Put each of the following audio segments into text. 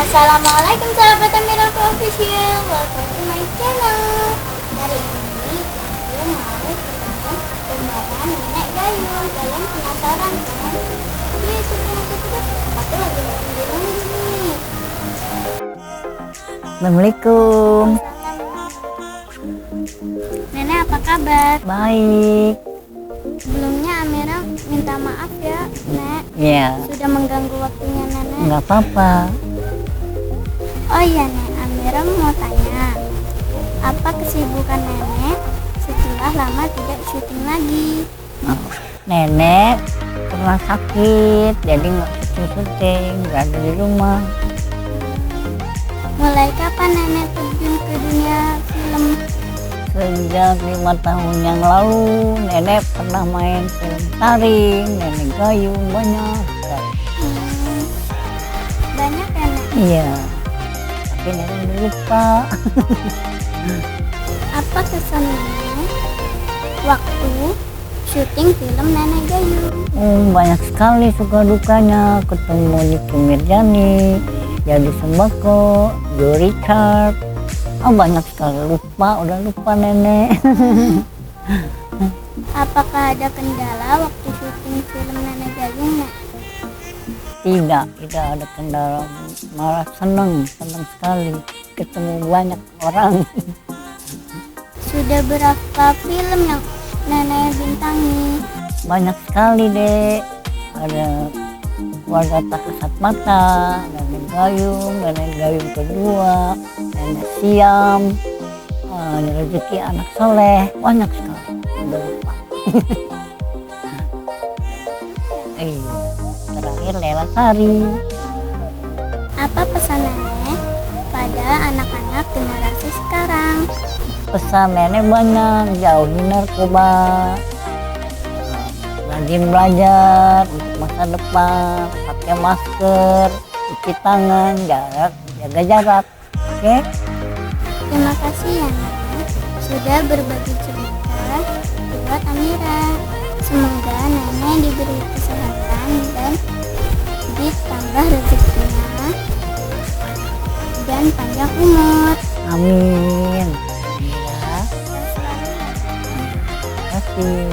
Assalamualaikum sahabat Miracle Official, welcome to my channel. Hari ini aku mau bikin gambaran nenek gayung. Kalian penasaran kan? Yuk cepet, aku lagi bikin nih. Assalamualaikum. Nenek apa kabar? Baik. Sebelumnya Amira minta maaf ya, Nek. Ya, Sudah mengganggu waktunya Nenek. nggak apa-apa. Oh iya Nek, Amira mau tanya, apa kesibukan Nenek setelah lama tidak syuting lagi? Nenek pernah sakit, jadi nggak syuting, nggak ada di rumah. Mulai kapan Nenek terjun ke dunia film? Sejak 5 tahun yang lalu, Nenek pernah main film taring, Nenek gayung, banyak sekali. Banyak ya Nek? Iya, tapi Nenek udah lupa. Apa kesan Nenek waktu syuting film Nenek Gayung? Banyak sekali suka dukanya, ketemu Niki Mirjani, Jadi Sembako, Joe Richard. Banyak sekali, udah lupa Nenek. Apakah ada kendala waktu syuting film Nenek Gayung Nek? Tidak ada kendala, malah seneng sekali ketemu banyak orang. Sudah berapa film yang Nenek bintangi? Banyak sekali Dek, ada Keluarga Tak Kasat Mata, Nenek Gayung kedua, Nenek Siam, Rezeki Anak Soleh, banyak sekali, udah lupa. Terakhir Lela Sari. Apa pesan Nenek pada anak-anak generasi sekarang? Pesan Nenek banyak, jauhi narkoba, rajin belajar untuk masa depan, pakai masker, cuci tangan, jaga jarak. Oke? Terima kasih ya Nenek sudah berbagi cerita buat Amira. Semoga Nenek diberi kesehatan dan ditambah rezekinya dan panjang umur. Amin. Ya, terima kasih.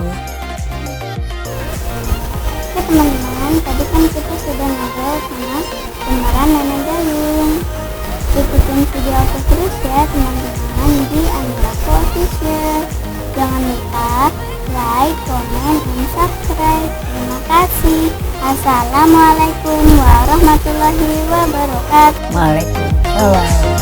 Oke teman-teman, tadi kan kita sudah ngobrol sama pemeran Nenek Gayung. Ikutin video aku terus ya teman-teman di Amiraku Official. Jangan lupa like, comment, dan subscribe. Terima kasih. Assalamualaikum warahmatullahi wabarakatuh. Waalaikumsalam.